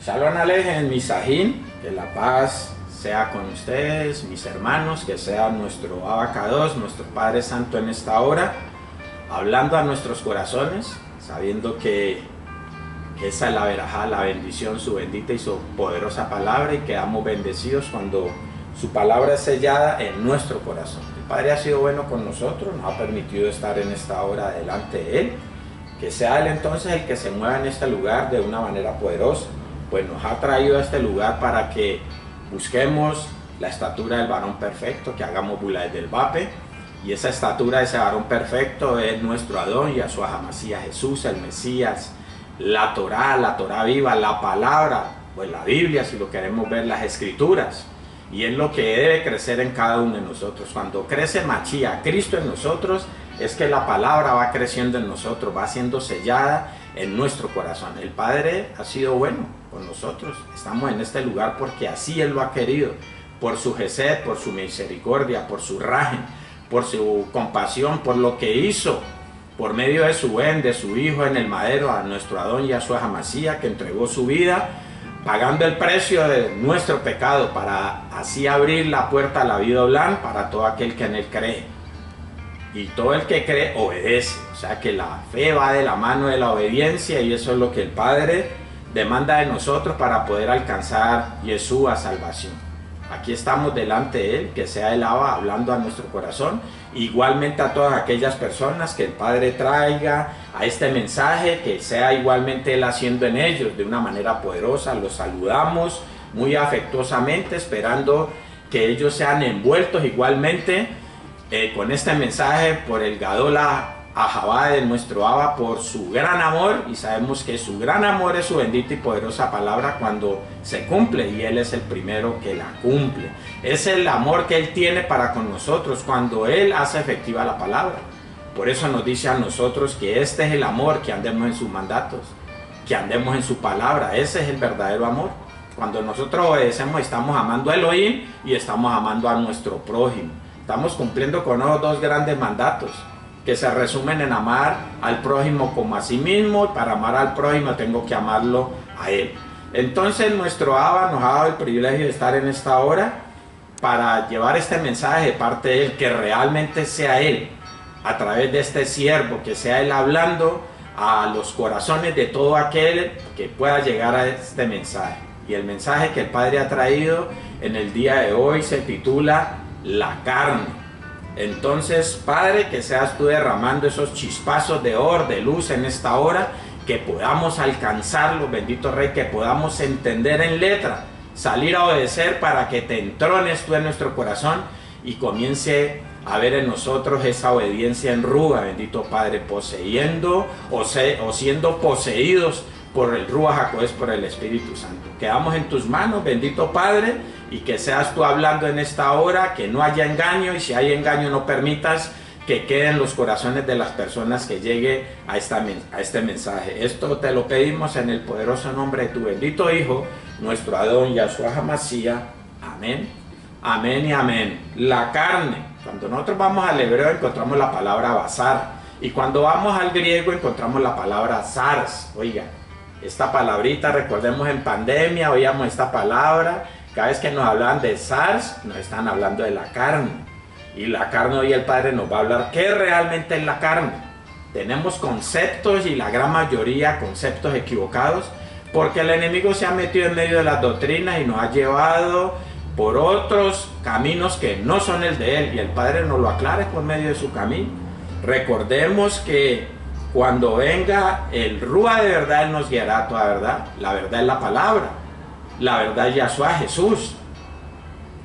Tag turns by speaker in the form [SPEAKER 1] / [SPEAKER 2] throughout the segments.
[SPEAKER 1] Shalom Alejem, mi Sajín, que la paz sea con ustedes, mis hermanos, que sea nuestro Abacados, nuestro Padre Santo en esta hora, hablando a nuestros corazones, sabiendo que esa es la verajá, la bendición, su bendita y su poderosa palabra, y quedamos bendecidos cuando su palabra es sellada en nuestro corazón. El Padre ha sido bueno con nosotros, nos ha permitido estar en esta hora delante de Él, que sea Él entonces el que se mueva en este lugar de una manera poderosa, pues nos ha traído a este lugar para que busquemos la estatura del varón perfecto, que hagamos bula del vape, y esa estatura de ese varón perfecto es nuestro Adón, Yahshua HaMashiach, Jesús, el Mesías, la Torá viva, la palabra, pues la Biblia, si lo queremos ver, las Escrituras, y es lo que debe crecer en cada uno de nosotros. Cuando crece Mashiach, Cristo en nosotros, es que la palabra va creciendo en nosotros, va siendo sellada en nuestro corazón. El Padre ha sido bueno con nosotros, estamos en este lugar porque así Él lo ha querido, por su gesed, por su misericordia, por su rajen, por su compasión, por lo que hizo por medio de su Ben, de su Hijo en el madero, a nuestro Adón Yahshua HaMashiach, que entregó su vida pagando el precio de nuestro pecado para así abrir la puerta a la vida blanca para todo aquel que en Él cree. Y todo el que cree obedece, o sea que la fe va de la mano de la obediencia, y eso es lo que el Padre demanda de nosotros para poder alcanzar Yeshua salvación. Aquí estamos delante de Él, que sea el Abba hablando a nuestro corazón, igualmente a todas aquellas personas que el Padre traiga a este mensaje, que sea igualmente Él haciendo en ellos de una manera poderosa. Los saludamos muy afectuosamente, esperando que ellos sean envueltos igualmente con este mensaje por el Gadola Ahabá de nuestro Abba, por su gran amor, y sabemos que su gran amor es su bendita y poderosa palabra cuando se cumple, y Él es el primero que la cumple. Es el amor que Él tiene para con nosotros cuando Él hace efectiva la palabra. Por eso nos dice a nosotros que este es el amor, que andemos en sus mandatos, que andemos en su palabra. Ese es el verdadero amor. Cuando nosotros obedecemos, estamos amando a Elohim y estamos amando a nuestro prójimo. Estamos cumpliendo con los dos grandes mandatos, que se resumen en amar al prójimo como a sí mismo, y para amar al prójimo tengo que amarlo a Él. Entonces nuestro Abba nos ha dado el privilegio de estar en esta hora para llevar este mensaje de parte de Él, que realmente sea Él, a través de este siervo, que sea Él hablando a los corazones de todo aquel que pueda llegar a este mensaje. Y el mensaje que el Padre ha traído en el día de hoy se titula La carne. Entonces, Padre, que seas tú derramando esos chispazos de oro, de luz en esta hora, que podamos alcanzarlo, bendito Rey, que podamos entender en letra, salir a obedecer para que te entrones tú en nuestro corazón y comience a ver en nosotros esa obediencia en ruga, bendito Padre, poseyendo o siendo poseídos por el Ruach HaKodesh, por el Espíritu Santo. Quedamos en tus manos, bendito Padre, y que seas tú hablando en esta hora, que no haya engaño, y si hay engaño no permitas que quede en los corazones de las personas que llegue a este mensaje. Esto te lo pedimos en el poderoso nombre de tu bendito Hijo, nuestro Adón Yahshua HaMashiach. Amén, amén y amén. La carne, cuando nosotros vamos al hebreo encontramos la palabra basar, y cuando vamos al griego encontramos la palabra sars. Oiga, esta palabrita, recordemos en pandemia oíamos esta palabra, cada vez que nos hablaban de SARS, nos están hablando de la carne. Y la carne, hoy el Padre nos va a hablar qué realmente es la carne. Tenemos conceptos, y la gran mayoría conceptos equivocados, porque el enemigo se ha metido en medio de las doctrinas y nos ha llevado por otros caminos que no son el de Él, y el Padre nos lo aclare por medio de su camino. Recordemos que cuando venga el Rúa de verdad, Él nos guiará a toda verdad. La verdad es la palabra. La verdad es Yahshua, Jesús.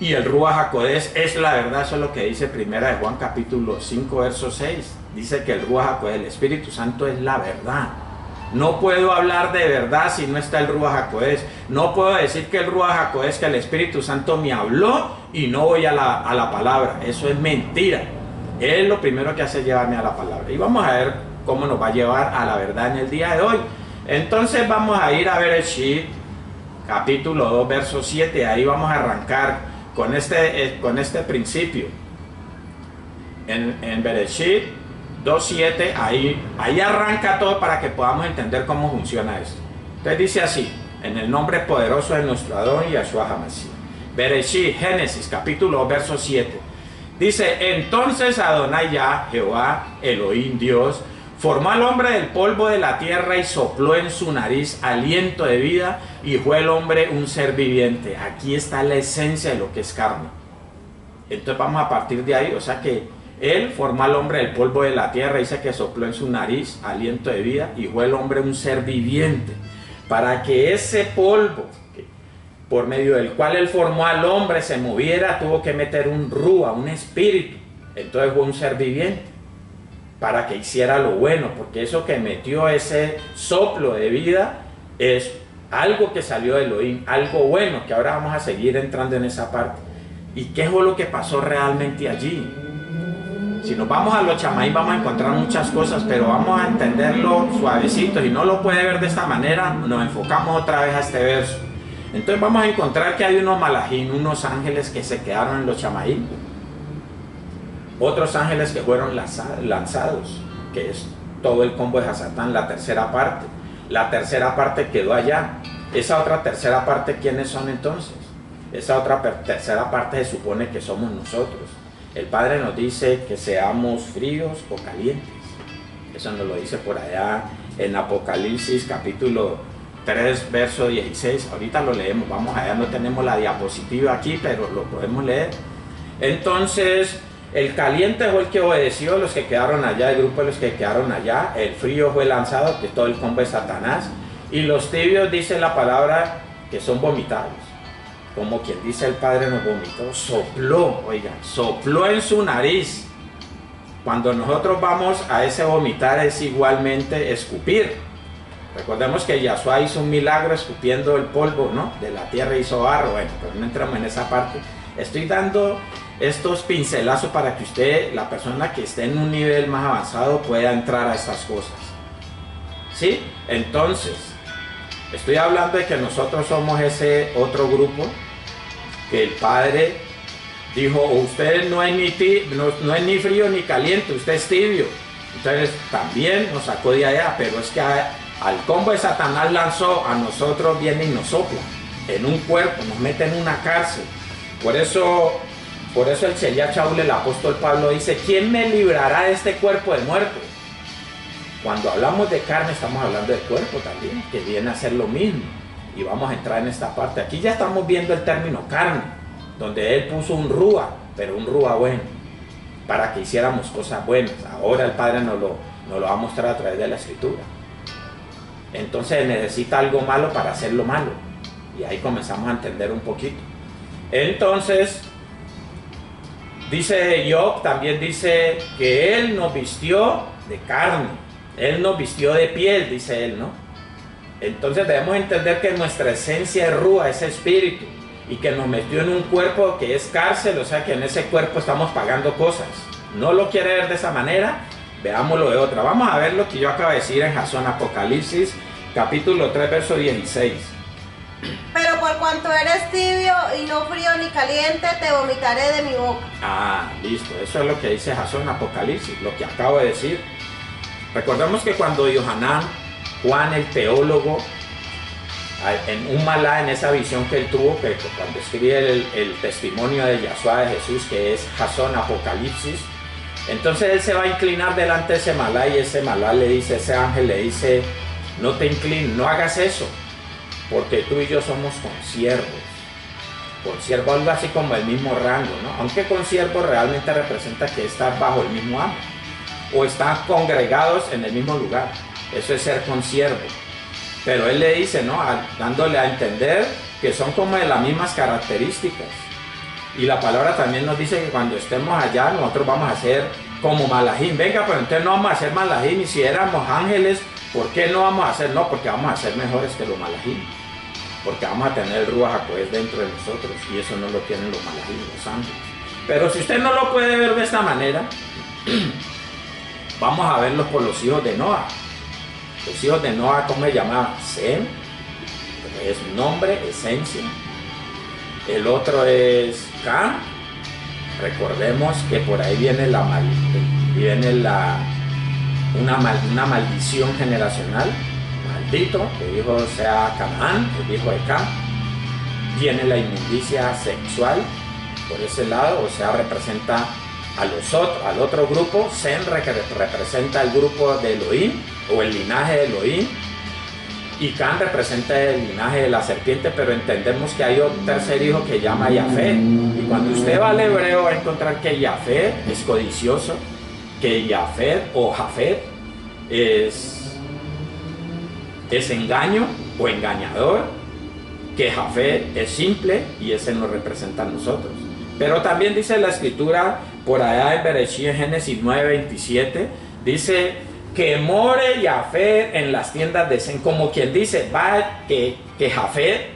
[SPEAKER 1] Y el Ruach HaKodesh es la verdad. Eso es lo que dice Primera de Juan capítulo 5 verso 6. Dice que el Ruach HaKodesh, el Espíritu Santo, es la verdad. No puedo hablar de verdad si no está el Ruach HaKodesh. No puedo decir que el Ruach HaKodesh, que el Espíritu Santo me habló y no voy a la palabra. Eso es mentira. Él lo primero que hace es llevarme a la palabra. Y vamos a ver cómo nos va a llevar a la verdad en el día de hoy. Entonces vamos a ir a Bereshit capítulo 2 verso 7. Ahí vamos a arrancar con este principio. En Bereshit 2.7, ahí arranca todo para que podamos entender cómo funciona esto. Entonces dice así: en el nombre poderoso de nuestro Adón Yahshua HaMashiach. Bereshit, Génesis, capítulo 2, verso 7. Dice, entonces Adonai Yah, Jehová, Elohim, Dios, formó al hombre del polvo de la tierra y sopló en su nariz aliento de vida y fue el hombre un ser viviente. Aquí está la esencia de lo que es carne. Entonces vamos a partir de ahí, o sea que él formó al hombre del polvo de la tierra, dice que sopló en su nariz aliento de vida y fue el hombre un ser viviente. Para que ese polvo, por medio del cual él formó al hombre, se moviera, tuvo que meter un rúa, un espíritu. Entonces fue un ser viviente, para que hiciera lo bueno, porque eso que metió ese soplo de vida es algo que salió de Elohim, algo bueno, que ahora vamos a seguir entrando en esa parte. ¿Y qué fue lo que pasó realmente allí? Si nos vamos a los chamaí vamos a encontrar muchas cosas, pero vamos a entenderlo suavecito. Si no lo puede ver de esta manera, nos enfocamos otra vez a este verso. Entonces vamos a encontrar que hay unos malajim, unos ángeles que se quedaron en los chamaí, otros ángeles que fueron lanzados, que es todo el combo de Hasatán, la tercera parte. La tercera parte quedó allá. Esa otra tercera parte, ¿quiénes son entonces? Esa otra tercera parte se supone que somos nosotros. El Padre nos dice que seamos fríos o calientes. Eso nos lo dice por allá en Apocalipsis capítulo 3, verso 16. Ahorita lo leemos, vamos allá, no tenemos la diapositiva aquí, pero lo podemos leer. Entonces, el caliente fue el que obedeció, los que quedaron allá, el grupo de los que quedaron allá. El frío fue lanzado, que todo el combo de Satanás. Y los tibios, dice la palabra, que son vomitados. Como quien dice el Padre nos vomitó, sopló, oigan, sopló en su nariz. Cuando nosotros vamos a ese vomitar es igualmente escupir. Recordemos que Yahshua hizo un milagro escupiendo el polvo, ¿no? De la tierra hizo barro. Bueno, pero no entramos en esa parte. Estoy dando estos pincelazos para que usted, la persona que esté en un nivel más avanzado, pueda entrar a estas cosas. ¿Sí? Entonces, estoy hablando de que nosotros somos ese otro grupo que el Padre dijo, usted no es ni frío ni caliente, usted es tibio. Entonces también nos sacó de allá, pero es que al combo de Satanás lanzó, a nosotros viene y nos sopla en un cuerpo, nos mete en una cárcel. Por eso el Shelia Shaul, el apóstol Pablo, dice, ¿quién me librará de este cuerpo de muerte? Cuando hablamos de carne estamos hablando del cuerpo también, que viene a ser lo mismo. Y vamos a entrar en esta parte. Aquí ya estamos viendo el término carne, donde él puso un rúa, pero un rúa bueno, para que hiciéramos cosas buenas. Ahora el Padre nos lo va a mostrar a través de la Escritura. Entonces necesita algo malo para hacer lo malo. Y ahí comenzamos a entender un poquito. Entonces, dice Job, también dice que él nos vistió de carne. Él nos vistió de piel, dice él, ¿no? Entonces debemos entender que nuestra esencia es rúa, es espíritu, y que nos metió en un cuerpo que es cárcel, o sea que en ese cuerpo estamos pagando cosas. ¿No lo quiere ver de esa manera? Veámoslo de otra. Vamos a ver lo que yo acabo de decir en Jasón, Apocalipsis, capítulo 3, verso 16.
[SPEAKER 2] Pero por cuanto eres tibio y no frío ni caliente, te vomitaré de mi boca.
[SPEAKER 1] Ah, listo. Eso es lo que dice Jasón, Apocalipsis, lo que acabo de decir. Recordemos que cuando Yohanan, Juan el teólogo, en un malá, en esa visión que él tuvo, que cuando escribe el testimonio de Yahshua de Jesús, que es Jasón, Apocalipsis, entonces él se va a inclinar delante de ese malá y ese malá le dice, ese ángel le dice, no te inclines, no hagas eso, porque tú y yo somos consiervos. Consiervo, algo así como el mismo rango, ¿no? Aunque consiervo realmente representa que estás bajo el mismo amo o están congregados en el mismo lugar. Eso es ser consiervo. Pero él le dice, ¿no? Dándole a entender que son como de las mismas características. Y la palabra también nos dice que cuando estemos allá nosotros vamos a ser como malajim. Venga, pero entonces no vamos a ser malajim. Y si éramos ángeles, ¿por qué no vamos a ser? No, porque vamos a ser mejores que los malajim. Porque vamos a tener el Ruach HaKodesh dentro de nosotros. Y eso no lo tienen los malajim, los ángeles. Pero si usted no lo puede ver de esta manera, vamos a verlo por los hijos de Noah. Los hijos de Noah, ¿cómo se llamaban? Sem, es nombre, esencia. El otro es Cam. Recordemos que por ahí viene una maldición generacional. bendito, el hijo sea Canaán, el hijo de Cam. Viene la inmundicia sexual por ese lado, o sea, representa al otro grupo. Sem representa el grupo de Elohim o el linaje de Elohim, y Cam representa el linaje de la serpiente, pero entendemos que hay un tercer hijo que llama Jafet. Y cuando usted va al hebreo va a encontrar que Jafet es codicioso, que Jafet o Jafet es engaño o engañador, que Jafet es simple y ese nos representa a nosotros. Pero también dice la escritura por allá en Bereshit, Génesis 9:27, dice que more Jafet en las tiendas de Sem, como quien dice, va que Jafet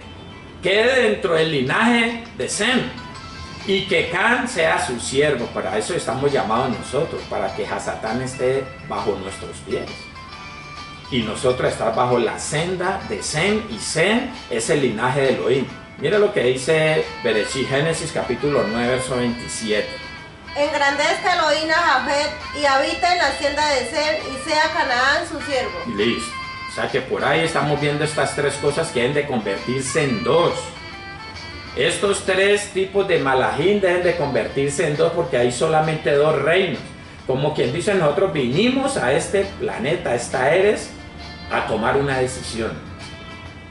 [SPEAKER 1] quede dentro del linaje de Sem y que Cam sea su siervo. Para eso estamos llamados nosotros, para que Hasatán esté bajo nuestros pies y nosotros estar bajo la senda de Sem, y Sem es el linaje de Elohim. Mira lo que dice Bereshit, Génesis capítulo 9, verso 27.
[SPEAKER 2] Engrandezca Elohim a Jafet y habita en la hacienda de Sem y sea Canaán su siervo.
[SPEAKER 1] Listo. O sea que por ahí estamos viendo estas tres cosas que deben de convertirse en dos. Estos tres tipos de malajim deben de convertirse en dos, porque hay solamente dos reinos. Como quien dice, nosotros vinimos a este planeta, a esta Eres, a tomar una decisión.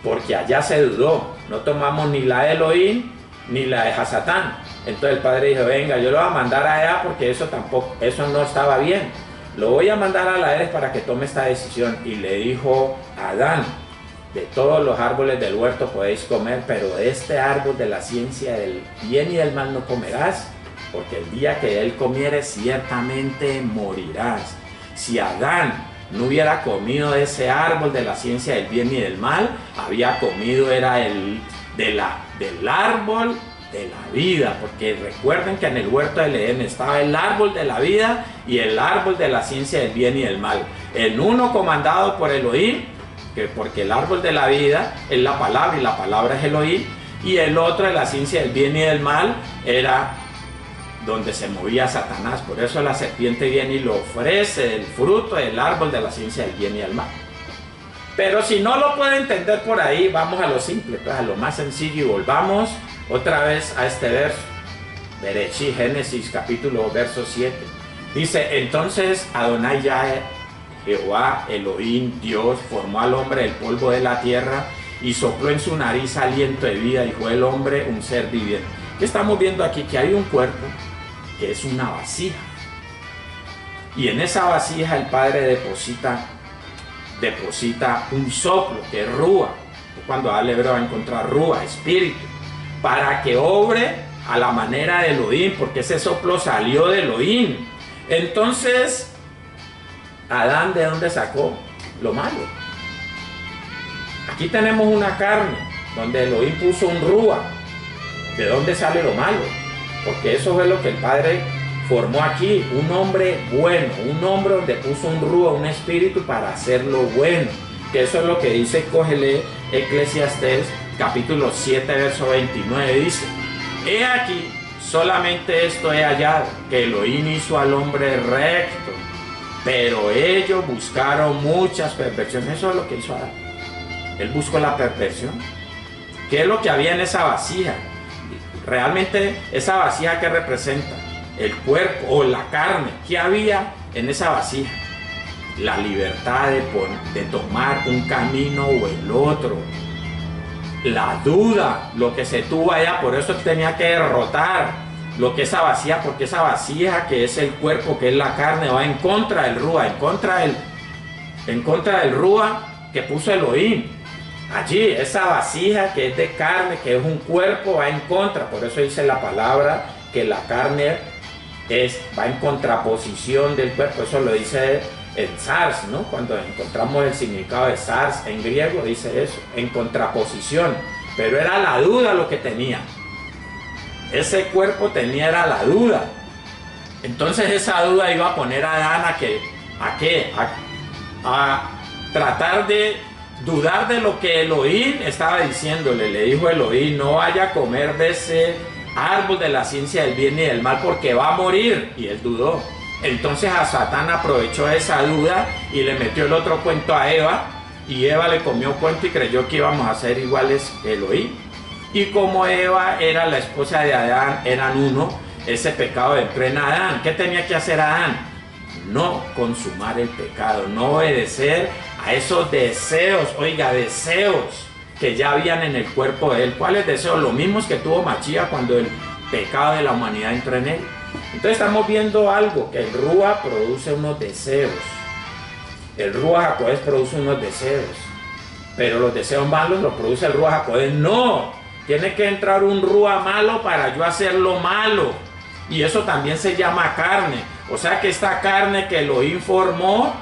[SPEAKER 1] Porque allá se dudó. No tomamos ni la de Elohim ni la de Hasatán. Entonces el padre dijo, venga, yo lo voy a mandar allá porque eso no estaba bien. Lo voy a mandar a la Eres para que tome esta decisión. Y le dijo a Adán, de todos los árboles del huerto podéis comer, pero de este árbol de la ciencia del bien y del mal no comerás, porque el día que él comieres ciertamente morirás. Si Adán no hubiera comido de ese árbol de la ciencia del bien y del mal, había comido del árbol de la vida, porque recuerden que en el huerto del Edén estaba el árbol de la vida y el árbol de la ciencia del bien y del mal. El uno comandado por Elohim, porque el árbol de la vida es la palabra y la palabra es Elohim, y el otro de la ciencia del bien y del mal era donde se movía Satanás. Por eso la serpiente viene y le ofrece el fruto del árbol de la ciencia del bien y del mal. Pero si no lo puede entender por ahí, vamos a lo simple, pues a lo más sencillo, y volvamos otra vez a este verso. Bereshit, Génesis capítulo verso 7. Dice, entonces Adonai Yahweh, Jehová Elohim, Dios, formó al hombre del polvo de la tierra y sopló en su nariz aliento de vida, y fue el hombre un ser viviente. ¿Qué estamos viendo aquí? Que hay un cuerpo que es una vasija, y en esa vasija el Padre deposita un soplo que es Rúa. Cuando al hebreo va a encontrar Rúa, espíritu, para que obre a la manera de Elohim, porque ese soplo salió de Elohim. Entonces, Adán, ¿de dónde sacó lo malo? Aquí tenemos una carne donde Elohim puso un Rúa. ¿De dónde sale lo malo? Porque eso es lo que el Padre formó aquí, un hombre bueno, un hombre donde puso un Rúa, un espíritu para hacerlo bueno. Que eso es lo que dice, cógele Eclesiastés capítulo 7 verso 29, dice, he aquí, solamente esto he hallado, que Elohim hizo al hombre recto, pero ellos buscaron muchas perversiones. Eso es lo que hizo Adán. Él buscó la perversión. ¿Qué es lo que había en esa vasija? Realmente esa vasija, ¿qué representa? El cuerpo o la carne. ¿Qué había en esa vasija? La libertad de tomar un camino o el otro. La duda, lo que se tuvo allá, por eso tenía que derrotar lo que esa vasija, porque esa vasija que es el cuerpo, que es la carne, va en contra del Rúa, en contra del Rúa que puso Elohim. Allí, esa vasija que es de carne, que es un cuerpo, va en contra. Por eso dice la palabra que la carne va en contraposición del cuerpo. Eso lo dice en SARS, ¿no? Cuando encontramos el significado de SARS en griego, dice eso, en contraposición. Pero era la duda lo que tenía. Ese cuerpo era la duda. Entonces esa duda iba a poner a Adán a tratar de dudar de lo que Elohim estaba diciéndole. Le dijo Elohim, no vaya a comer de ese árbol de la ciencia del bien y del mal porque va a morir. Y él dudó. Entonces a Satán aprovechó esa duda y le metió el otro cuento a Eva, y Eva le comió cuento y creyó que íbamos a ser iguales que Elohim. Y como Eva era la esposa de Adán, eran uno, ese pecado entró en Adán. ¿Qué tenía que hacer Adán? No consumar el pecado, no obedecer a esos deseos, oiga, deseos que ya habían en el cuerpo de él. ¿Cuáles deseos? Los mismos que tuvo Machía cuando el pecado de la humanidad entró en él. Entonces estamos viendo algo, que el Ruach produce unos deseos. El Ruach HaKodesh produce unos deseos, pero los deseos malos los produce el Ruach HaKodesh. No, tiene que entrar un Ruach malo para yo hacer lo malo, y eso también se llama carne. O sea que esta carne que Elohim formó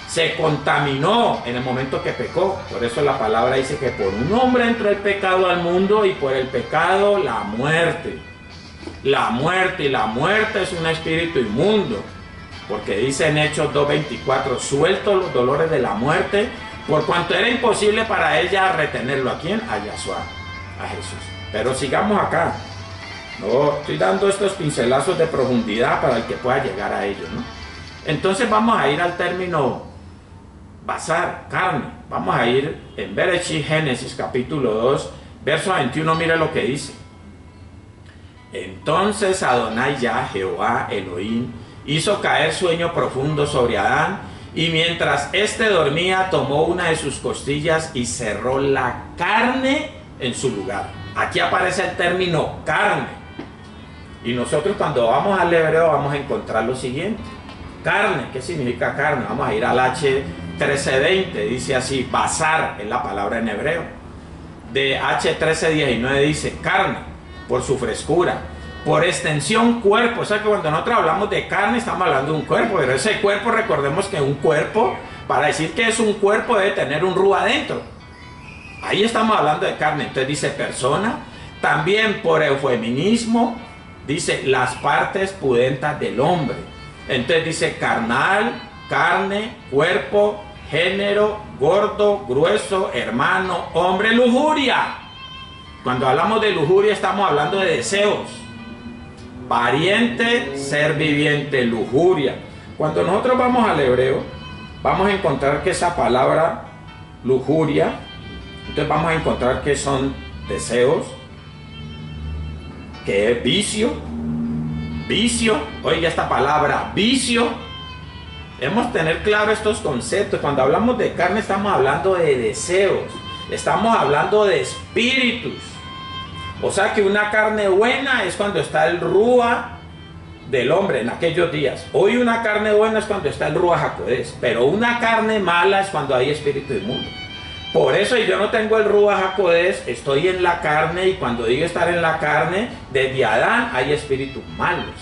[SPEAKER 1] se contaminó en el momento que pecó. Por eso la palabra dice que por un hombre entró el pecado al mundo, y por el pecado la muerte. La muerte, y la muerte es un espíritu inmundo. Porque dice en Hechos 2:24, suelto los dolores de la muerte, por cuanto era imposible para ella retenerlo. ¿A quién? A Yahshua, a Jesús. Pero sigamos acá. No, estoy dando estos pincelazos de profundidad para el que pueda llegar a ellos, ¿no? Entonces vamos a ir al término basar, carne. Vamos a ir en Bereshit, Génesis capítulo 2, verso 21, mire lo que dice. Entonces Adonai Yah, Jehová Elohim, hizo caer sueño profundo sobre Adán, y mientras éste dormía, tomó una de sus costillas y cerró la carne en su lugar. Aquí aparece el término carne. Y nosotros cuando vamos al hebreo vamos a encontrar lo siguiente. Carne, ¿qué significa carne? Vamos a ir al H1320, dice así, basar es la palabra en hebreo. De H1319 dice carne, por su frescura. Por extensión, cuerpo. O sea que cuando nosotros hablamos de carne estamos hablando de un cuerpo, pero ese cuerpo, recordemos que un cuerpo, para decir que es un cuerpo, debe tener un Ruach adentro. Ahí estamos hablando de carne. Entonces dice persona. También por eufemismo dice las partes pudentas del hombre. Entonces dice carnal, carne, cuerpo, género, gordo, grueso, hermano, hombre, lujuria. Cuando hablamos de lujuria estamos hablando de deseos. Pariente, ser viviente, lujuria. Cuando nosotros vamos al hebreo, vamos a encontrar que esa palabra lujuria, entonces vamos a encontrar que son deseos, que es vicio, oiga esta palabra, vicio. Debemos tener claro estos conceptos. Cuando hablamos de carne estamos hablando de deseos, estamos hablando de espíritus. O sea que una carne buena es cuando está el Ruach del hombre en aquellos días. Hoy una carne buena es cuando está el Ruach HaKodesh, pero una carne mala es cuando hay espíritu inmundo. Por eso yo no tengo el Ruach HaKodesh, estoy en la carne, y cuando digo estar en la carne, desde Adán hay espíritus malos,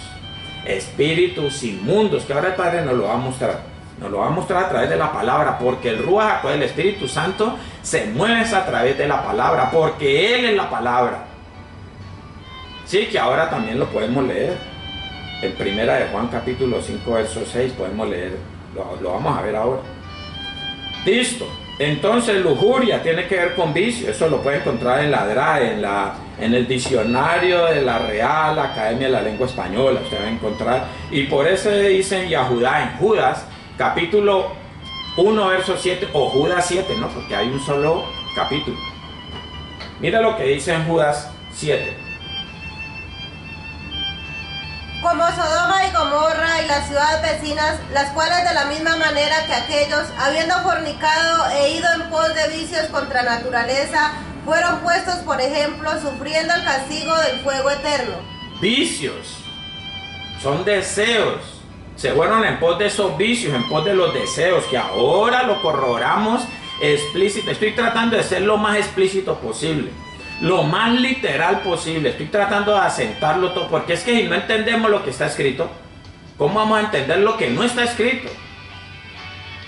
[SPEAKER 1] espíritus inmundos, que ahora el Padre nos lo va a mostrar. Nos lo va a mostrar a través de la palabra, porque el Ruach HaKodesh, el Espíritu Santo, se mueve a través de la palabra, porque Él es la palabra. Sí, que ahora también lo podemos leer. En primera de Juan capítulo 5, verso 6 podemos leer. Lo vamos a ver ahora. Listo. Entonces lujuria tiene que ver con vicio. Eso lo puede encontrar en la DRAE, en el diccionario de la Real Academia de la Lengua Española. Usted va a encontrar. Y por eso dicen Yahudá en Judas capítulo 1, verso 7, o Judas 7, ¿no? Porque hay un solo capítulo. Mira lo que dice en Judas 7.
[SPEAKER 2] Como Sodoma y Gomorra y las ciudades vecinas, las cuales de la misma manera que aquellos, habiendo fornicado e ido en pos de vicios contra naturaleza, fueron puestos por ejemplo, sufriendo el castigo del fuego eterno.
[SPEAKER 1] Vicios son deseos. Se fueron en pos de esos vicios, en pos de los deseos, que ahora lo corroboramos explícito. Estoy tratando de ser lo más explícito posible, lo más literal posible. Estoy tratando de asentarlo todo, porque es que si no entendemos lo que está escrito, ¿cómo vamos a entender lo que no está escrito?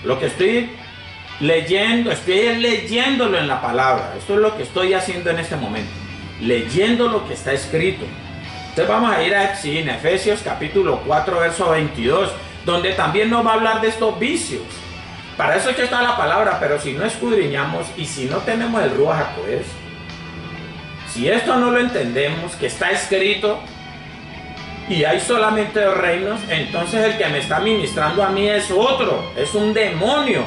[SPEAKER 1] Lo que estoy leyendo, estoy leyéndolo en la palabra. Esto es lo que estoy haciendo en este momento, leyendo lo que está escrito. Entonces vamos a ir a Efesios capítulo 4, verso 22, donde también nos va a hablar de estos vicios. Para eso es que está la palabra, pero si no escudriñamos y si no tenemos el Ruach HaKodesh, si esto no lo entendemos, que está escrito, y hay solamente dos reinos, entonces el que me está ministrando a mí es otro, es un demonio.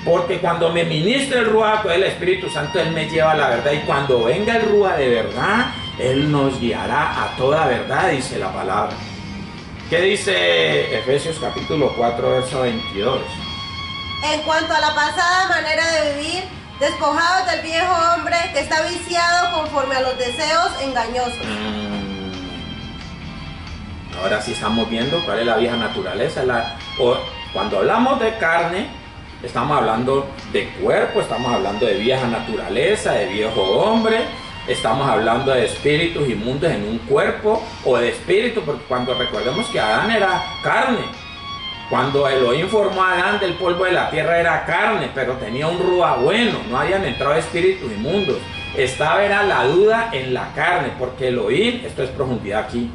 [SPEAKER 1] Porque cuando me ministra el Ruach del Espíritu Santo, Él me lleva a la verdad. Y cuando venga el Ruach de verdad, Él nos guiará a toda verdad, dice la palabra. ¿Qué dice Efesios capítulo 4, verso 22?
[SPEAKER 2] En cuanto a la pasada manera de vivir, despojados del viejo hombre que está viciado conforme a los deseos engañosos.
[SPEAKER 1] Ahora sí estamos viendo cuál es la vieja naturaleza. Cuando hablamos de carne, estamos hablando de cuerpo, estamos hablando de vieja naturaleza, de viejo hombre, estamos hablando de espíritus inmundos en un cuerpo, o de espíritu, porque cuando recordemos que Adán era carne, cuando Elohim formó a Adán del polvo de la tierra era carne, pero tenía un ruach bueno, no habían entrado espíritus inmundos. Era la duda en la carne, porque Elohim, esto es profundidad aquí,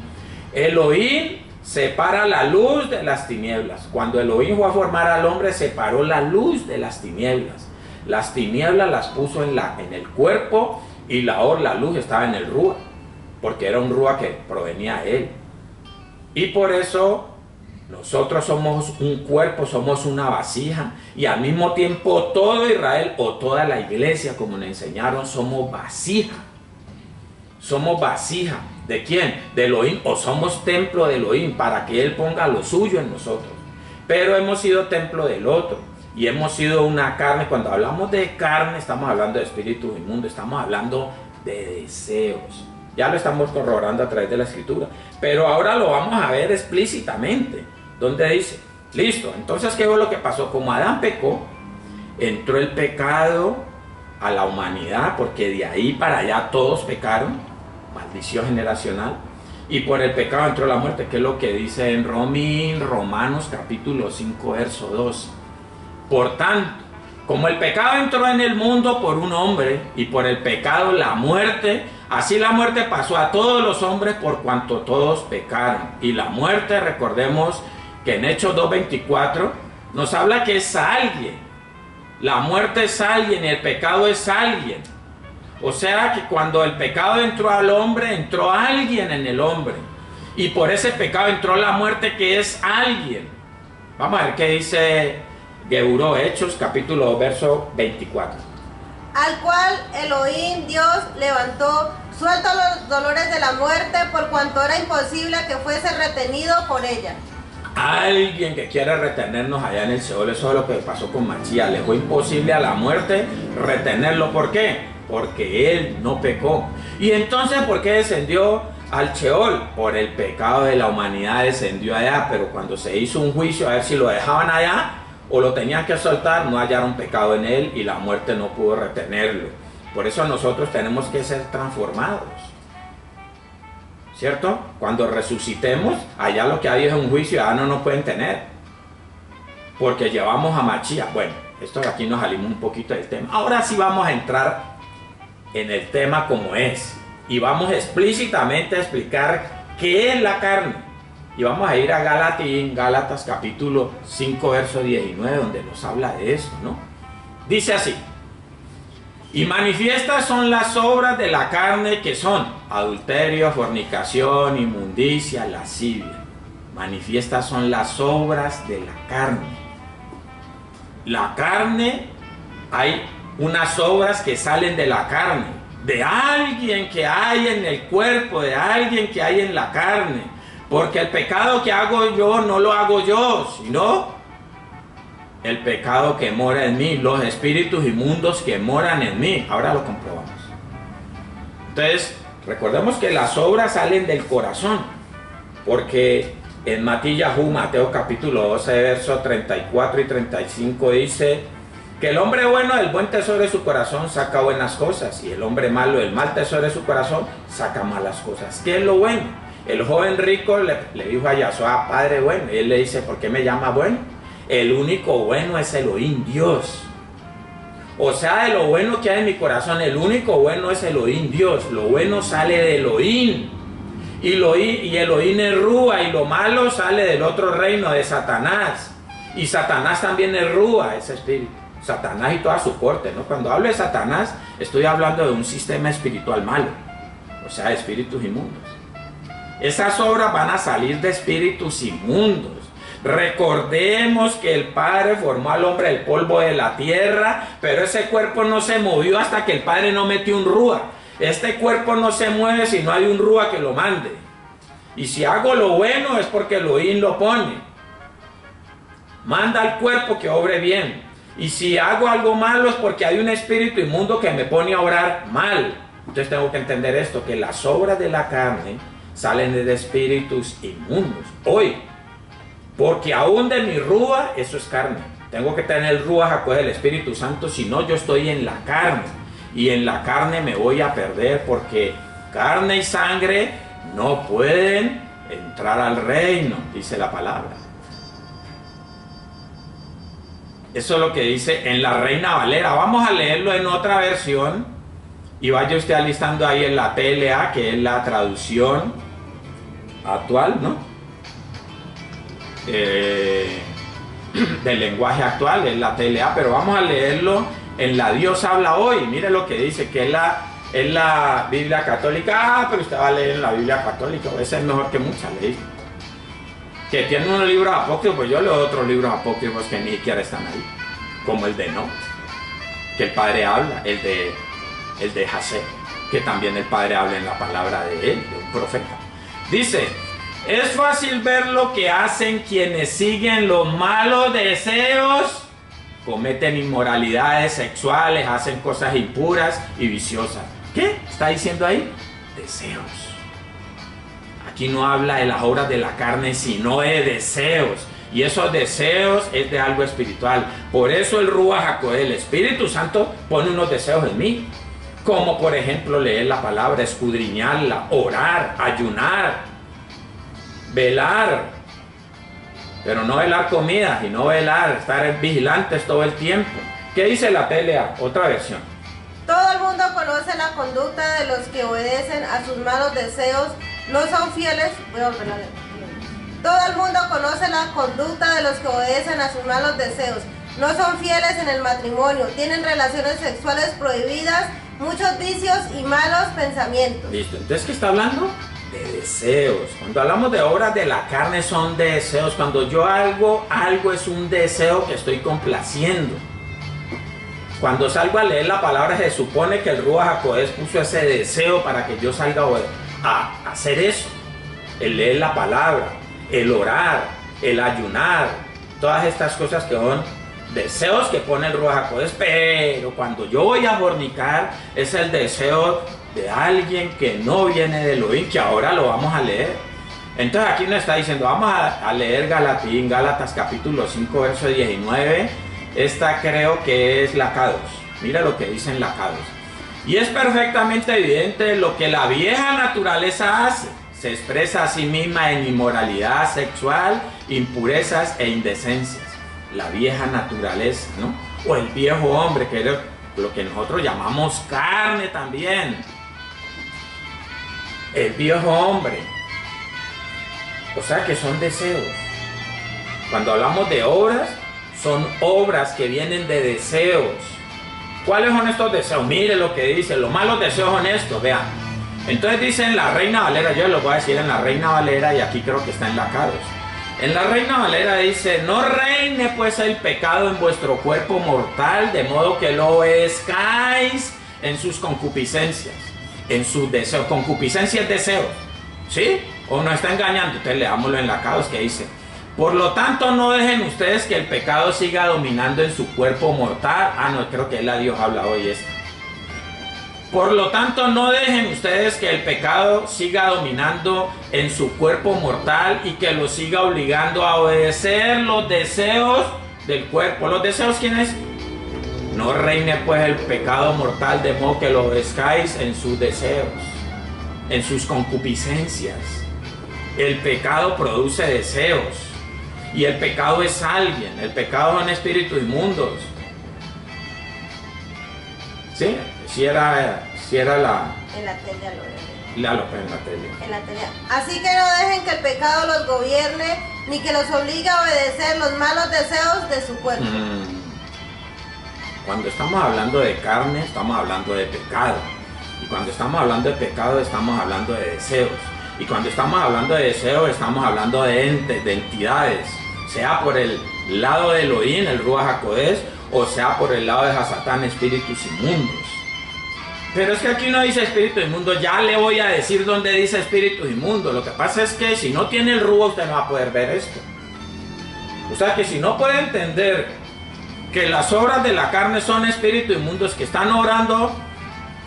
[SPEAKER 1] Elohim separa la luz de las tinieblas. Cuando Elohim fue a formar al hombre, separó la luz de las tinieblas. Las tinieblas las puso en el cuerpo, y la luz estaba en el ruach, porque era un ruach que provenía de él. Y por eso nosotros somos un cuerpo, somos una vasija, y al mismo tiempo todo Israel o toda la iglesia, como nos enseñaron, somos vasija. Somos vasija. ¿De quién? De Elohim, o somos templo de Elohim para que Él ponga lo suyo en nosotros. Pero hemos sido templo del otro y hemos sido una carne. Cuando hablamos de carne, estamos hablando de espíritus inmundos, estamos hablando de deseos. Ya lo estamos corroborando a través de la escritura, pero ahora lo vamos a ver explícitamente, donde dice, listo, entonces ¿qué fue lo que pasó? Como Adán pecó, entró el pecado a la humanidad, porque de ahí para allá todos pecaron, maldición generacional, y por el pecado entró la muerte, que es lo que dice en Romanos capítulo 5, verso 2. Por tanto, como el pecado entró en el mundo por un hombre, y por el pecado la muerte, así la muerte pasó a todos los hombres por cuanto todos pecaron. Y la muerte, recordemos que en Hechos 2:24 nos habla que es alguien. La muerte es alguien y el pecado es alguien. O sea que cuando el pecado entró al hombre, entró alguien en el hombre. Y por ese pecado entró la muerte, que es alguien. Vamos a ver qué dice Geburó, Hechos, capítulo 2, verso 24.
[SPEAKER 2] Al cual Elohim, Dios, levantó, suelto los dolores de la muerte, por cuanto era imposible que fuese retenido por ella.
[SPEAKER 1] Alguien que quiere retenernos allá en el Seol, eso es lo que pasó con Mashiach. Le fue imposible a la muerte retenerlo. ¿Por qué? Porque él no pecó. Y entonces, ¿por qué descendió al Sheol? Por el pecado de la humanidad descendió allá, pero cuando se hizo un juicio a ver si lo dejaban allá o lo tenían que soltar, no hallaron pecado en él y la muerte no pudo retenerlo. Por eso nosotros tenemos que ser transformados, ¿cierto? Cuando resucitemos, allá lo que hay es un juicio, allá no nos pueden tener, porque llevamos a Mashiach. Bueno, esto de aquí nos salimos un poquito del tema. Ahora sí vamos a entrar en el tema como es, y vamos explícitamente a explicar qué es la carne, y vamos a ir a Gálatas capítulo 5 verso 19, donde nos habla de esto, ¿no? Dice así: y manifiestas son las obras de la carne, que son adulterio, fornicación, inmundicia, lascivia. Manifiestas son las obras de la carne. La carne, hay unas obras que salen de la carne, de alguien que hay en el cuerpo, de alguien que hay en la carne, porque el pecado que hago yo no lo hago yo, sino el pecado que mora en mí, los espíritus inmundos que moran en mí. Ahora lo comprobamos. Entonces, recordemos que las obras salen del corazón, porque en Mateo capítulo 12, versos 34 y 35 dice que el hombre bueno del buen tesoro de su corazón saca buenas cosas, y el hombre malo del mal tesoro de su corazón saca malas cosas. ¿Qué es lo bueno? El joven rico le dijo a Yahshua, Padre bueno, y él le dice, ¿por qué me llama bueno? El único bueno es Elohim, Dios. O sea, de lo bueno que hay en mi corazón, el único bueno es Elohim, Dios. Lo bueno sale de Elohim, y Elohim es Rúa, y lo malo sale del otro reino, de Satanás. Y Satanás también es Rúa, ese espíritu. Satanás y toda su corte, ¿no? Cuando hablo de Satanás, estoy hablando de un sistema espiritual malo, o sea, espíritus inmundos. Esas obras van a salir de espíritus inmundos, Recordemos que el Padre formó al hombre del polvo de la tierra, pero ese cuerpo no se movió hasta que el Padre no metió un rúa. Este cuerpo no se mueve si no hay un rúa que lo mande. Y si hago lo bueno es porque Elohim lo pone. Manda al cuerpo que obre bien. Y si hago algo malo es porque hay un espíritu inmundo que me pone a obrar mal. Entonces tengo que entender esto, que las obras de la carne salen de espíritus inmundos. Hoy, porque aún de mi rúa, eso es carne. Tengo que tener el rúa Jacob del Espíritu Santo, si no yo estoy en la carne. Y en la carne me voy a perder porque carne y sangre no pueden entrar al reino, dice la palabra. Eso es lo que dice en la Reina Valera. Vamos a leerlo en otra versión. Y vaya usted alistando ahí en la TLA, que es la traducción actual, ¿no? Del lenguaje actual, es la TLA, pero vamos a leerlo en la Dios habla hoy. Mire lo que dice, que es la Biblia católica. Ah, pero usted va a leer en la Biblia católica, esa es mejor que muchas leyes. Que tiene unos libros apócrifos, pues yo leo otros libros apócrifos que ni siquiera están ahí, como el de No, que el Padre habla, el de Jasé, que también el Padre habla en la palabra de él, de un profeta. Dice: es fácil ver lo que hacen quienes siguen los malos deseos, cometen inmoralidades sexuales, hacen cosas impuras y viciosas. ¿Qué está diciendo ahí? Deseos. Aquí no habla de las obras de la carne, sino de deseos. Y esos deseos es de algo espiritual. Por eso el Ruach HaKodesh, el Espíritu Santo, pone unos deseos en mí. Como por ejemplo leer la palabra, escudriñarla, orar, ayunar, velar, pero no velar comida, sino velar, estar vigilantes todo el tiempo. ¿Qué dice la TLA? Otra versión.
[SPEAKER 2] Todo el mundo conoce la conducta de los que obedecen a sus malos deseos, no son fieles. Voy a volver a leer. Todo el mundo conoce la conducta de los que obedecen a sus malos deseos, no son fieles en el matrimonio, tienen relaciones sexuales prohibidas, muchos vicios y malos pensamientos.
[SPEAKER 1] Listo, entonces ¿qué está hablando? De deseos. Cuando hablamos de obras de la carne son deseos. Cuando yo hago algo es un deseo que estoy complaciendo. Cuando salgo a leer la palabra se supone que el Ruach HaKodesh puso ese deseo para que yo salga a hacer eso. El leer la palabra, el orar, el ayunar, todas estas cosas que son deseos que pone el Ruach HaKodesh. Pero cuando yo voy a fornicar es el deseo de alguien que no viene de Elohim, que ahora lo vamos a leer. Entonces aquí nos está diciendo, vamos a leer Gálatas capítulo 5 verso 19. Esta creo que es la K2. Mira lo que dice en la K2. Y es perfectamente evidente lo que la vieja naturaleza hace. Se expresa a sí misma en inmoralidad sexual, impurezas e indecencias. La vieja naturaleza, ¿no? O el viejo hombre, que es lo que nosotros llamamos carne también. El viejo hombre. O sea que son deseos. Cuando hablamos de obras, son obras que vienen de deseos. ¿Cuáles son estos deseos? Mire lo que dice, los malos deseos son estos, vean. Entonces dice en la Reina Valera, yo lo voy a decir en la Reina Valera y aquí creo que está en la K2. En la Reina Valera dice: no reine pues el pecado en vuestro cuerpo mortal, de modo que lo obedezcáis en sus concupiscencias, en sus deseos. Concupiscencia es deseo, ¿sí? ¿O no está engañando? Entonces leámoslo en la K2 que dice: por lo tanto no dejen ustedes que el pecado siga dominando en su cuerpo mortal. Ah, no, creo que es la Dios habla hoy esta. Por lo tanto, no dejen ustedes que el pecado siga dominando en su cuerpo mortal y que lo siga obligando a obedecer los deseos del cuerpo. ¿Los deseos quiénes? No reine pues el pecado mortal, de modo que lo obedezcáis en sus deseos, en sus concupiscencias. El pecado produce deseos y el pecado es alguien. El pecado son espíritus inmundos. ¿Sí? Si era la...
[SPEAKER 2] En la tele lo
[SPEAKER 1] en la tele.
[SPEAKER 2] En la tele. Así que no dejen que el pecado los gobierne, ni que los obligue a obedecer los malos deseos de su cuerpo.
[SPEAKER 1] Cuando estamos hablando de carne, estamos hablando de pecado. Y cuando estamos hablando de pecado, estamos hablando de deseos. Y cuando estamos hablando de deseos, estamos hablando de entes, de entidades. sea por el lado de Elohim, el Ruach HaKodesh, o sea por el lado de Hasatán, espíritus inmundos. Pero es que aquí no dice espíritu inmundo, ya le voy a decir dónde dice espíritu inmundo. Lo que pasa es que si no tiene el Ruach, usted no va a poder ver esto. O sea que si no puede entender que las obras de la carne son espíritus inmundos que están obrando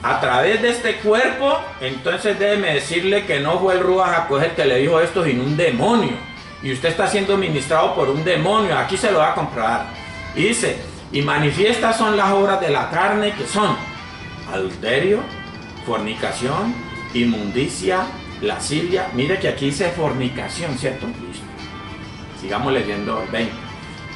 [SPEAKER 1] a través de este cuerpo, entonces déjeme decirle que no fue el Ruach HaKodesh el que le dijo esto, sino un demonio. Y usted está siendo ministrado por un demonio. Aquí se lo va a comprobar. Y dice, y manifiestas son las obras de la carne, que son adulterio, fornicación, inmundicia, lascivia. Mire que aquí dice fornicación, ¿cierto? Listo. Sigamos leyendo el 20.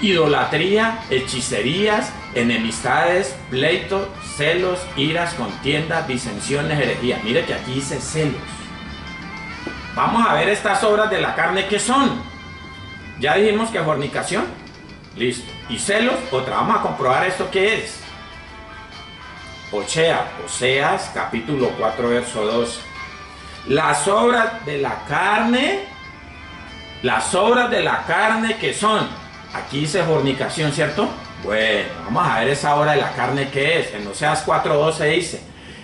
[SPEAKER 1] Idolatría, hechicerías, enemistades, pleitos, celos, iras, contiendas, disensiones, herejías. Mire que aquí dice celos. Vamos a ver estas obras de la carne, ¿qué son? Ya dijimos que fornicación. Listo. Y celos, otra. Vamos a comprobar esto, ¿qué es? Oseas, capítulo 4, verso 2. Las obras de la carne, ¿qué son? Aquí dice fornicación, ¿cierto? Bueno, vamos a ver esa obra de la carne, ¿qué es? En Oseas 4:12 dice,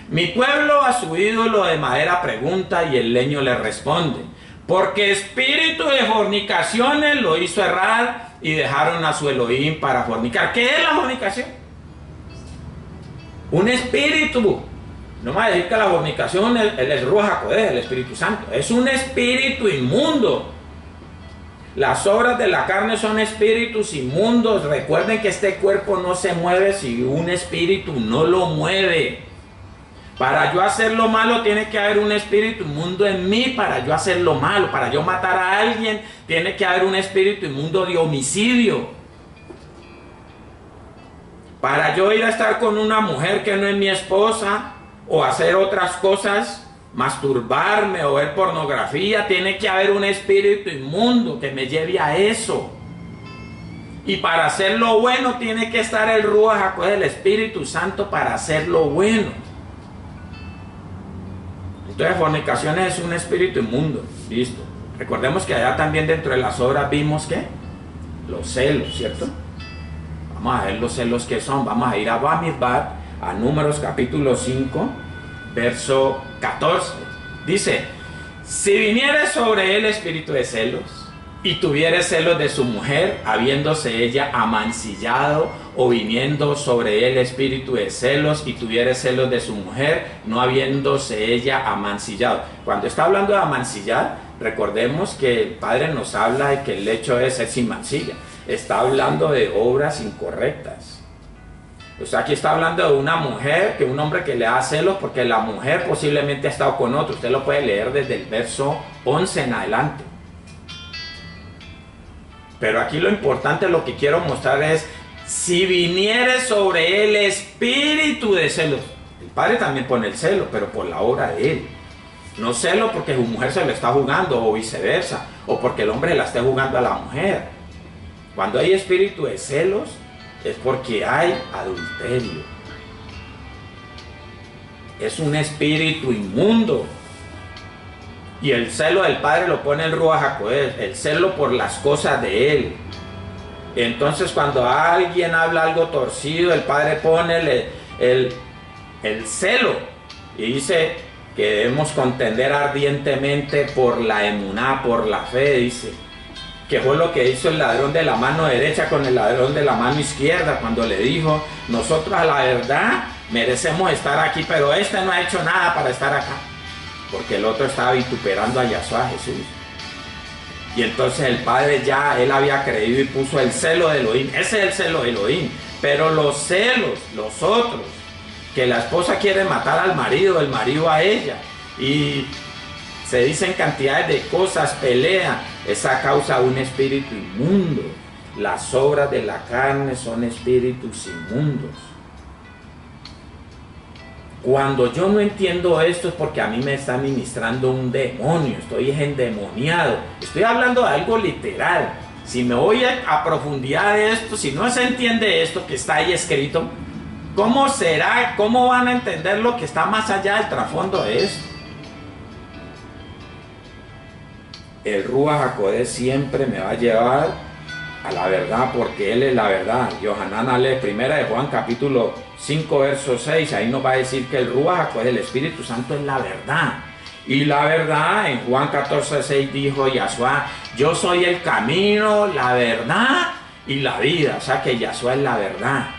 [SPEAKER 1] mi pueblo a su ídolo de madera pregunta y el leño le responde, porque espíritu de fornicaciones lo hizo errar y dejaron a su Elohim para fornicar. ¿Qué es la fornicación? Un espíritu. No me va a decir que la fornicación es Ruach HaKodesh, el Espíritu Santo. Es un espíritu inmundo. Las obras de la carne son espíritus inmundos. Recuerden que este cuerpo no se mueve si un espíritu no lo mueve. Para yo hacer lo malo tiene que haber un espíritu inmundo en mí para yo hacer lo malo. Para yo matar a alguien tiene que haber un espíritu inmundo de homicidio. Para yo ir a estar con una mujer que no es mi esposa o hacer otras cosas, masturbarme o ver pornografía, tiene que haber un espíritu inmundo que me lleve a eso. Y para hacer lo bueno tiene que estar el Ruach HaKodesh, el Espíritu Santo, para hacer lo bueno. Entonces fornicación es un espíritu inmundo. Listo. Recordemos que allá también dentro de las obras vimos que los celos, ¿cierto? Vamos a ver los celos que son. Vamos a ir a Bamidbar, a Números capítulo 5, verso 14. Dice, si viniere sobre él espíritu de celos, y tuviere celos de su mujer, habiéndose ella amancillado, o viniendo sobre él espíritu de celos, y tuviere celos de su mujer, no habiéndose ella amancillado. Cuando está hablando de amancillar, recordemos que el Padre nos habla de que el hecho es ser sin mancilla. Está hablando de obras incorrectas. O sea, aquí está hablando de una mujer, que un hombre que le da celos porque la mujer posiblemente ha estado con otro. Usted lo puede leer desde el verso 11 en adelante. Pero aquí lo importante, lo que quiero mostrar es, si viniere sobre él espíritu de celos. El Padre también pone el celo, pero por la obra de él. No celo porque su mujer se lo está jugando, o viceversa, o porque el hombre la esté jugando a la mujer. Cuando hay espíritu de celos, es porque hay adulterio. Es un espíritu inmundo. Y el celo del Padre lo pone el Ruach HaKodesh, el celo por las cosas de Él. Entonces cuando alguien habla algo torcido, el Padre pone el celo y dice que debemos contender ardientemente por la emuná, por la fe, dice. Que fue lo que hizo el ladrón de la mano derecha con el ladrón de la mano izquierda cuando le dijo, nosotros a la verdad merecemos estar aquí, pero este no ha hecho nada para estar acá. Porque el otro estaba vituperando a Yahshua, a Jesús. Y entonces el Padre ya, él había creído y puso el celo de Elohim. Ese es el celo de Elohim. Pero los celos, los otros, que la esposa quiere matar al marido, el marido a ella. Y se dicen cantidades de cosas, pelea. Esa causa un espíritu inmundo. Las obras de la carne son espíritus inmundos. Cuando yo no entiendo esto es porque a mí me está ministrando un demonio, estoy endemoniado. Estoy hablando de algo literal. Si me voy a profundidad de esto, si no se entiende esto que está ahí escrito, ¿cómo será? ¿Cómo van a entender lo que está más allá del trasfondo de esto? El Ruach HaKodesh siempre me va a llevar a la verdad, porque Él es la verdad. Yohanan lee primera de Juan capítulo 5 verso 6, ahí nos va a decir que el Ruach, pues el Espíritu Santo es la verdad. Y la verdad, en Juan 14, 6 dijo Yahshua, yo soy el camino, la verdad y la vida. O sea que Yahshua es la verdad,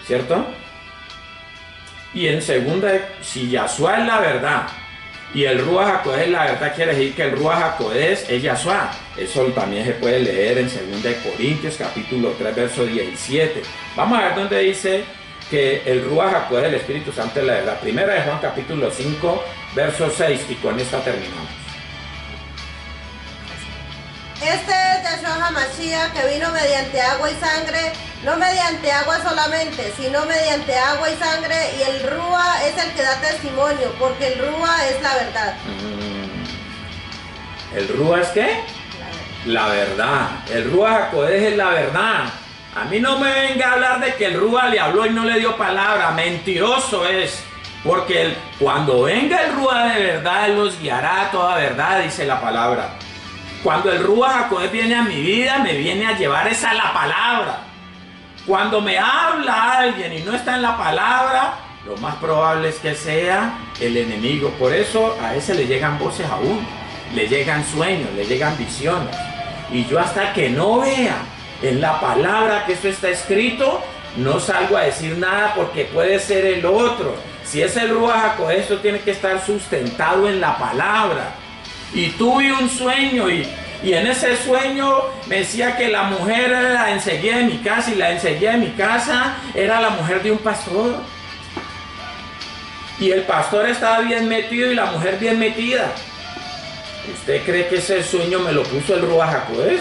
[SPEAKER 1] ¿cierto? Y en segunda, si Yahshua es la verdad y el Ruach HaKodesh es la verdad, quiere decir que el Ruach HaKodesh es Yahshua. Eso también se puede leer en 2 Corintios capítulo 3 verso 17. Vamos a ver dónde dice que el Ruach HaKodesh, el Espíritu Santo, es la verdad. Primera de Juan capítulo 5 verso 6, y con esta terminamos.
[SPEAKER 2] Este es Yahshua HaMashiach, que vino mediante agua y sangre, no mediante agua solamente, sino mediante agua y sangre, y el Ruach es el que da testimonio, porque el Ruach es la verdad.
[SPEAKER 1] ¿El Ruach es qué? La verdad. El Ruach HaKodesh es la verdad. A mí no me venga a hablar de que el Ruach le habló y no le dio palabra. Mentiroso es. Porque cuando venga el Ruach de verdad, Él los guiará a toda verdad, dice la palabra. Cuando el Ruach HaKodesh viene a mi vida, me viene a llevar esa la palabra. Cuando me habla alguien y no está en la palabra, lo más probable es que sea el enemigo. Por eso a ese le llegan voces a uno, le llegan sueños, le llegan visiones. Y yo hasta que no vea en la palabra que eso está escrito, no salgo a decir nada, porque puede ser el otro. Si es el Ruach HaKodesh, esto tiene que estar sustentado en la palabra. Y tuve un sueño y en ese sueño me decía que la mujer era la enseguida de mi casa, y la enseguida de mi casa era la mujer de un pastor. Y el pastor estaba bien metido y la mujer bien metida. ¿Usted cree que ese sueño me lo puso el Ruach HaKodesh?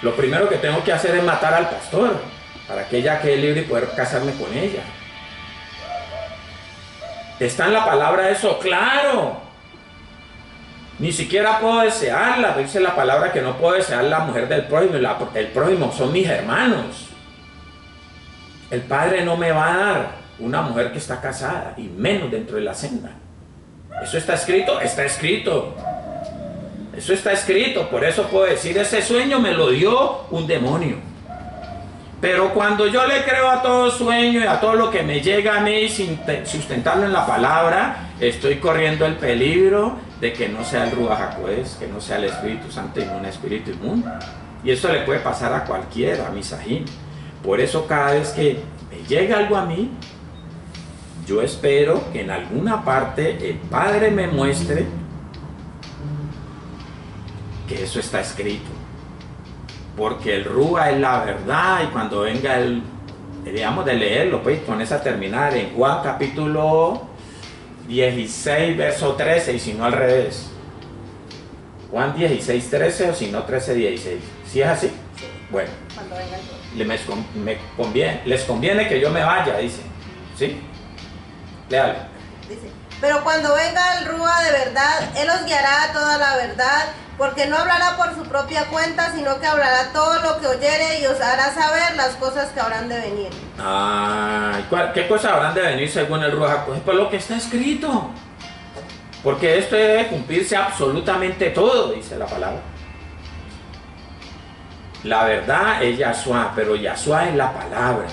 [SPEAKER 1] Lo primero que tengo que hacer es matar al pastor, para que ella quede libre y poder casarme con ella. ¿Está en la palabra eso? ¡Claro! Ni siquiera puedo desearla. Dice la palabra que no puedo desear la mujer del prójimo. El prójimo son mis hermanos. El Padre no me va a dar una mujer que está casada, y menos dentro de la senda. ¿Eso está escrito? Está escrito. Eso está escrito. Por eso puedo decir, ese sueño me lo dio un demonio. Pero cuando yo le creo a todo sueño y a todo lo que me llega a mí sin sustentarlo en la palabra, estoy corriendo el peligro de que no sea el Ruach HaKodesh, que no sea el Espíritu Santo y no un espíritu inmundo. Y eso le puede pasar a cualquiera, a mi sajín. Por eso cada vez que me llega algo a mí, yo espero que en alguna parte el Padre me muestre que eso está escrito. Porque el Ruach es la verdad, y cuando venga el, deberíamos de leerlo, pues con esa terminar en Juan capítulo 16 verso 13, y si no al revés, Juan 16 13, o si no 13 16. ¿Sí es así?
[SPEAKER 2] Sí.
[SPEAKER 1] Bueno,
[SPEAKER 2] Cuando venga el Ruach.
[SPEAKER 1] les conviene que yo me vaya, dice. ¿Sí? Léalo.
[SPEAKER 2] Dice, pero cuando venga el Ruach de verdad, Él os guiará a toda la verdad, porque no hablará por su propia cuenta, sino que hablará todo lo que oyere y os hará saber las cosas que habrán de venir.
[SPEAKER 1] ¿Qué cosas habrán de venir según el Ruach HaKodesh? Pues lo que está escrito. Porque esto debe cumplirse absolutamente todo, dice la palabra. La verdad es Yahshua, pero Yahshua es la palabra.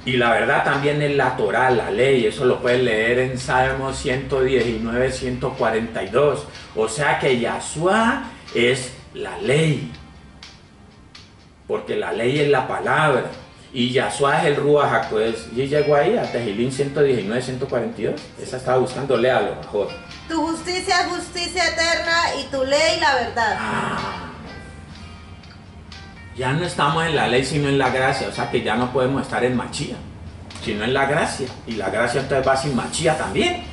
[SPEAKER 1] Y la verdad también es la Torah, la ley. Eso lo puedes leer en Salmos 119, 142. O sea que Yahshua es la ley. Porque la ley es la palabra. Y Yahshua es el Ruach HaKodesh. Y llegó ahí a Tejilín 119, 142. Esa estaba buscando, léalo mejor.
[SPEAKER 2] Tu justicia es justicia eterna, y tu ley la verdad.
[SPEAKER 1] Ya no estamos en la ley sino en la gracia. O sea que ya no podemos estar en Machía, sino en la gracia. Y la gracia entonces va sin Machía también.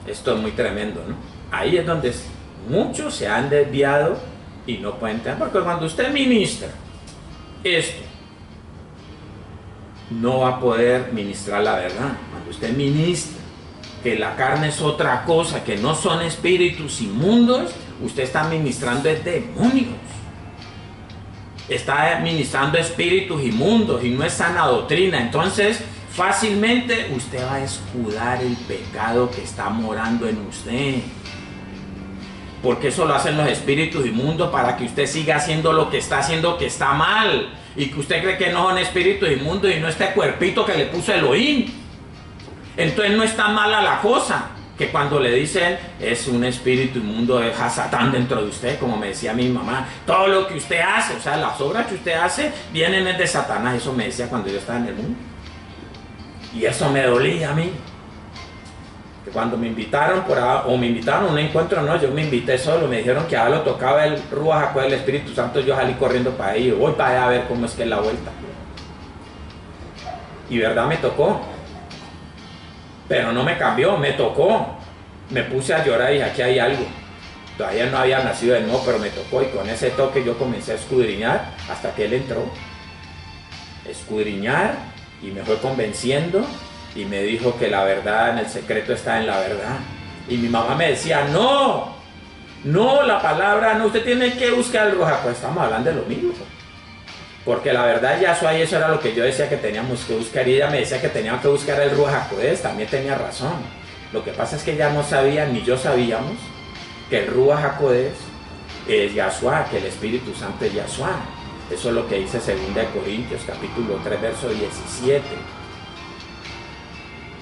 [SPEAKER 1] Esto es muy tremendo, ¿no? Ahí es donde muchos se han desviado y no pueden entender. Porque cuando usted ministra esto, no va a poder ministrar la verdad. Cuando usted ministra que la carne es otra cosa, que no son espíritus inmundos, usted está ministrando es demonios. Está administrando espíritus inmundos y no es sana doctrina. Entonces fácilmente usted va a escudar el pecado que está morando en usted. porque eso lo hacen los espíritus inmundos para que usted siga haciendo lo que está haciendo, que está mal, y que usted cree que no son espíritus inmundos y no este cuerpito que le puso Elohim. Entonces no está mala la cosa, que cuando le dicen es un espíritu inmundo, deja Satán dentro de usted, como me decía mi mamá, todo lo que usted hace, o sea, las obras que usted hace vienen de Satanás. Eso me decía cuando yo estaba en el mundo, y eso me dolía a mí. Que cuando me invitaron o me invitaron a un encuentro, no, yo me invité solo, me dijeron que ahora lo tocaba el Ruach HaKodesh, el Espíritu Santo, yo salí corriendo para ahí, voy para allá a ver cómo es que es la vuelta. Y verdad me tocó, pero no me cambió, me tocó. Me puse a llorar y dije, aquí hay algo. Todavía no había nacido de nuevo, pero me tocó, y con ese toque yo comencé a escudriñar hasta que él entró. Escudriñar, y me fue convenciendo, y me dijo que la verdad en el secreto está en la verdad. Y mi mamá me decía, no, la palabra, no, usted tiene que buscar el Ruach. Pues estamos hablando de lo mismo. Porque la verdad Yahshua, y eso era lo que yo decía que teníamos que buscar, y ella me decía que teníamos que buscar el Ruach HaKodesh, también tenía razón. Lo que pasa es que ella no sabía, ni yo sabíamos, que el Ruach HaKodesh es Yahshua, que el Espíritu Santo es Yahshua. Eso es lo que dice 2 Corintios capítulo 3, verso 17.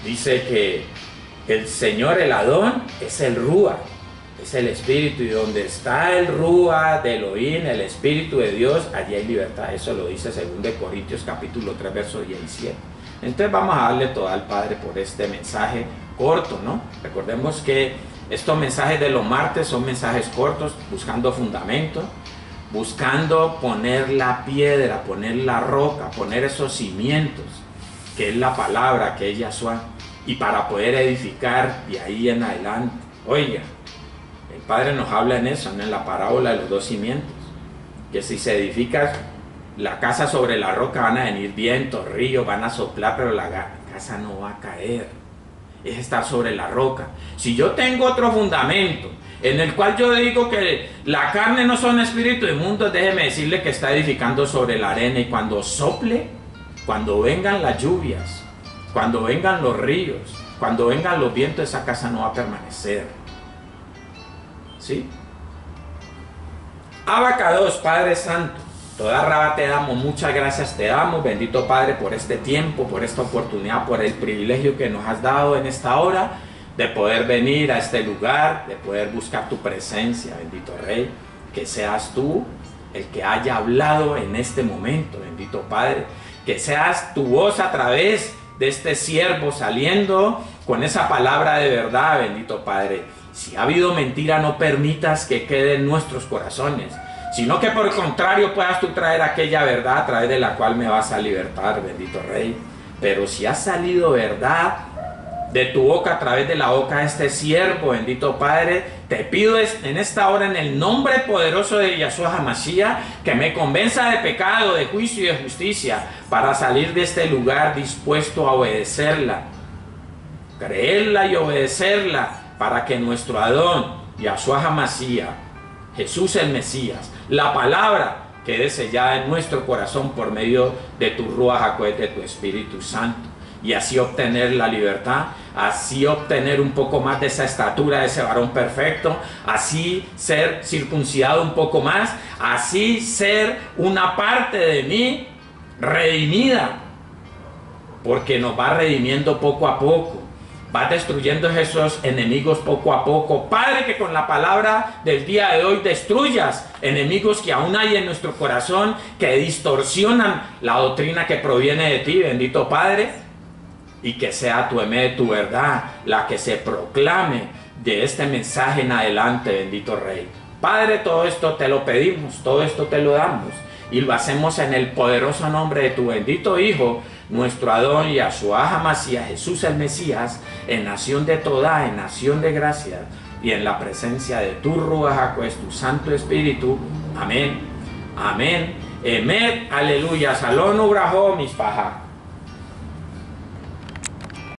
[SPEAKER 1] Dice que el Señor, el Adón, es el Ruach, es el Espíritu, y donde está el Ruach de Elohim, el Espíritu de Dios, allí hay libertad. Eso lo dice 2 Corintios capítulo 3, verso 17. Entonces vamos a darle todo al Padre por este mensaje corto, ¿no? Recordemos que estos mensajes de los martes son mensajes cortos, buscando fundamento, buscando poner la piedra, poner la roca, poner esos cimientos, que es la palabra, que es Yahshua, y para poder edificar de ahí en adelante. Oiga, el Padre nos habla en eso, ¿no? En la parábola de los dos cimientos, que si se edifica la casa sobre la roca, van a venir vientos, ríos, van a soplar, pero la casa no va a caer. Es estar sobre la roca. Si yo tengo otro fundamento en el cual yo digo que la carne no son espíritus inmundos, déjeme decirle que está edificando sobre la arena, y cuando sople, cuando vengan las lluvias, cuando vengan los ríos, cuando vengan los vientos, esa casa no va a permanecer. ¿Sí? Abacados, Padre Santo, toda raba te damos, muchas gracias te damos, bendito Padre, por este tiempo, por esta oportunidad, por el privilegio que nos has dado en esta hora, de poder venir a este lugar, de poder buscar tu presencia, bendito Rey, que seas tú el que haya hablado en este momento, bendito Padre, que seas tu voz a través de este siervo saliendo con esa palabra de verdad, bendito Padre. Si ha habido mentira, no permitas que quede en nuestros corazones, sino que por el contrario puedas tú traer aquella verdad a través de la cual me vas a libertar, bendito Rey. Pero si ha salido verdad de tu boca, a través de la boca de este siervo, bendito Padre, te pido en esta hora, en el nombre poderoso de Yahshua HaMashiach, que me convenza de pecado, de juicio y de justicia, para salir de este lugar dispuesto a obedecerla, creerla y obedecerla, para que nuestro Adón, Yahshua HaMashiach, Jesús el Mesías, la palabra, quede sellada en nuestro corazón por medio de tu Ruach HaKodesh, de tu Espíritu Santo, y así obtener la libertad, así obtener un poco más de esa estatura, de ese varón perfecto, así ser circuncidado un poco más, así ser una parte de mí redimida, porque nos va redimiendo poco a poco, va destruyendo esos enemigos poco a poco. Padre, que con la palabra del día de hoy destruyas enemigos que aún hay en nuestro corazón, que distorsionan la doctrina que proviene de ti, bendito Padre, y que sea tu emet, tu verdad, la que se proclame de este mensaje en adelante, bendito Rey. Padre, todo esto te lo pedimos, todo esto te lo damos, y lo hacemos en el poderoso nombre de tu bendito Hijo, nuestro Adón Yahshua HaMashiach, Jesús el Mesías, en nación de toda, en nación de gracia, y en la presencia de tu Ruach HaKodesh, tu Santo Espíritu. Amén, amén, emet, aleluya, salón ubrajo, mispaja.